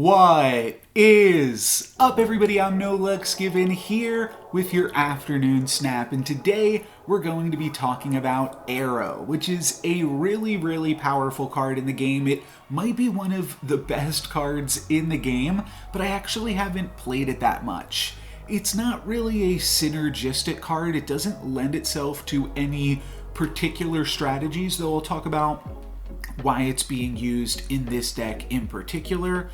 What is up, everybody? I'm No Lux Given here with your afternoon snap, and today we're going to be talking about Aero, which is a really powerful card in the game. It might be one of the best cards in the game, but I actually haven't played it that much. It's not really a synergistic card. It doesn't lend itself to any particular strategies, though I'll talk about why it's being used in this deck in particular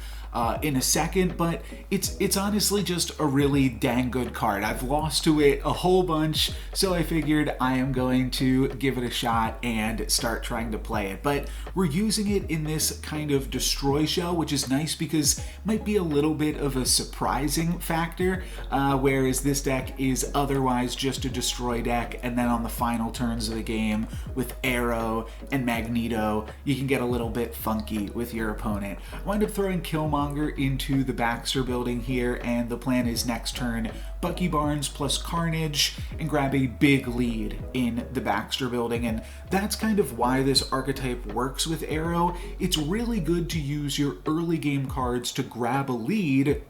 in a second, but it's honestly just a really dang good card. I've lost to it a whole bunch, so I figured I am going to give it a shot and start trying to play it. But we're using it in this kind of destroy shell, which is nice because it might be a little bit of a surprising factor, whereas this deck is otherwise just a destroy deck, and then on the final turns of the game with Aero and Magneto, you can get a little bit funky with your opponent. I wind up throwing Killmonger into the Baxter building here, and the plan is next turn Bucky Barnes plus Carnage and grab a big lead in the Baxter building, and that's kind of why this archetype works with Aero. It's really good to use your early game cards to grab a lead,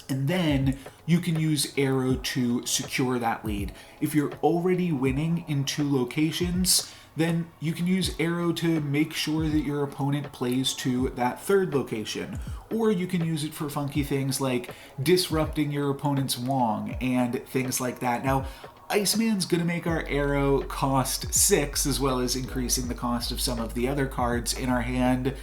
and then you can use Aero to secure that lead. If you're already winning in two locations, then you can use Aero to make sure that your opponent plays to that third location. Or you can use it for funky things like disrupting your opponent's Wong and things like that. Now, Iceman's gonna make our Aero cost 6, as well as increasing the cost of some of the other cards in our hand,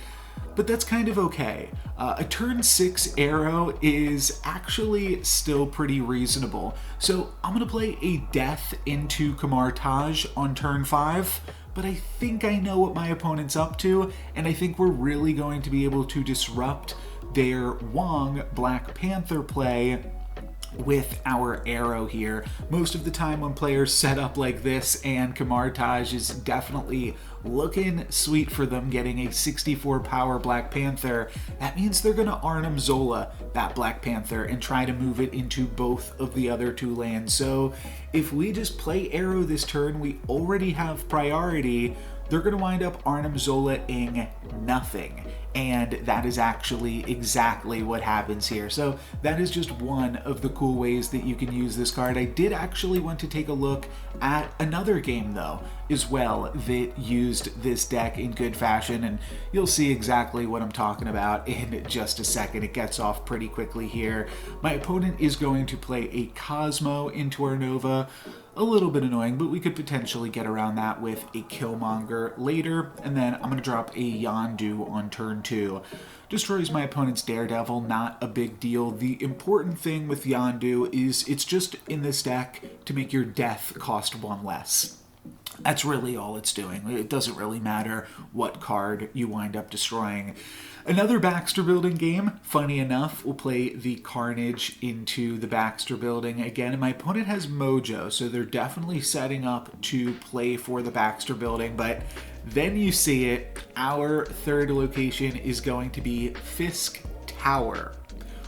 but that's kind of okay. A turn 6 Aero is actually still pretty reasonable. So I'm gonna play a death into Carnage on turn 5, but I think I know what my opponent's up to, and I think we're really going to be able to disrupt their Wong Black Panther play with our Aero here. Most of the time when players set up like this, and Carnage is definitely looking sweet for them getting a 64 power Black Panther, that means they're gonna Arnim Zola that Black Panther and try to move it into both of the other two lands. So if we just play Aero this turn, we already have priority. They're gonna wind up Arnim Zola-ing nothing. And that is actually exactly what happens here. So that is just one of the cool ways that you can use this card. I did actually want to take a look at another game, though, as well, that used this deck in good fashion, and you'll see exactly what I'm talking about in just a second. It gets off pretty quickly here. My opponent is going to play a Cosmo into our Nova. A little bit annoying, but we could potentially get around that with a Killmonger later, and then I'm going to drop a Yondu on turn 2. Destroys my opponent's Daredevil, not a big deal. The important thing with Yondu is it's just in this deck to make your death cost 1 less. That's really all it's doing. It doesn't really matter what card you wind up destroying. Another Baxter building game, funny enough, we'll play the Carnage into the Baxter building again, and my opponent has Mojo, so they're definitely setting up to play for the Baxter building, but then you see it, our third location is going to be Fisk Tower.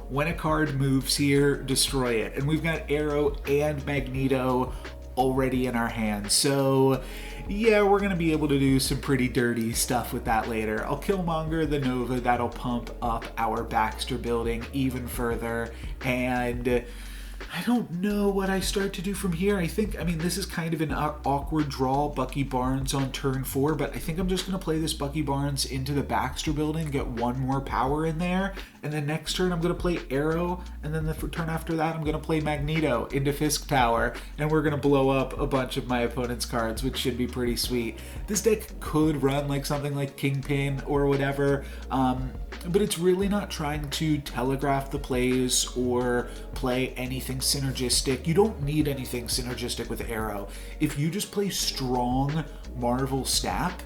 When a card moves here, destroy it. And we've got Aero and Magneto already in our hands, so yeah, we're gonna be able to do some pretty dirty stuff with that later. I'll Killmonger the Nova, that'll pump up our Baxter building even further, and I don't know what I start to do from here. I mean, this is kind of an awkward draw, Bucky Barnes on turn 4, but I think I'm just going to play this Bucky Barnes into the Baxter building, get one more power in there, and then next turn I'm going to play Aero, and then the turn after that I'm going to play Magneto into Fisk Tower, and we're going to blow up a bunch of my opponent's cards, which should be pretty sweet. This deck could run like something like Kingpin or whatever, but it's really not trying to telegraph the plays or play anything synergistic. You don't need anything synergistic with Aero. If you just play strong Marvel Snap,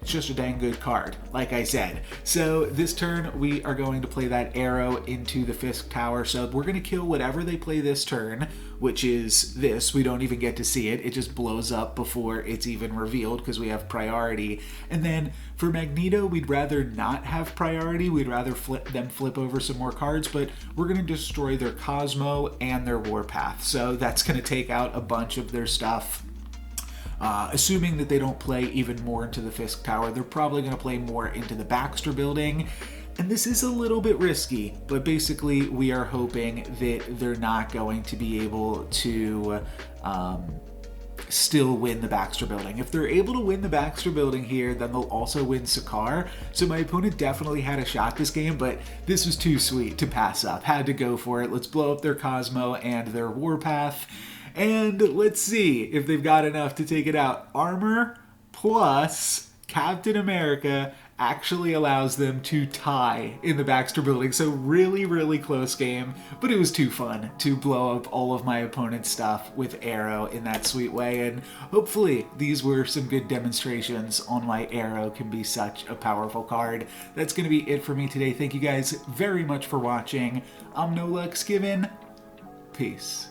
it's just a dang good card, like I said. So this turn, we are going to play that Aero into the Fisk Tower. So we're going to kill whatever they play this turn, which is this. We don't even get to see it. It just blows up before it's even revealed because we have priority. And then for Magneto, we'd rather not have priority. We'd rather flip over some more cards, but we're going to destroy their Cosmo and their Warpath. So that's going to take out a bunch of their stuff. Assuming that they don't play even more into the Fisk Tower, they're probably going to play more into the Baxter building. And this is a little bit risky, but basically we are hoping that they're not going to be able to still win the Baxter Building. If they're able to win the Baxter Building here, then they'll also win Sakaar. So my opponent definitely had a shot this game, but this was too sweet to pass up. Had to go for it. Let's blow up their Cosmo and their Warpath. And let's see if they've got enough to take it out. Armor plus Captain America actually allows them to tie in the Baxter Building. So really, really close game, but it was too fun to blow up all of my opponent's stuff with Aero in that sweet way. And hopefully these were some good demonstrations on why Aero can be such a powerful card. That's going to be it for me today. Thank you guys very much for watching. I'm No Lux Given. Peace.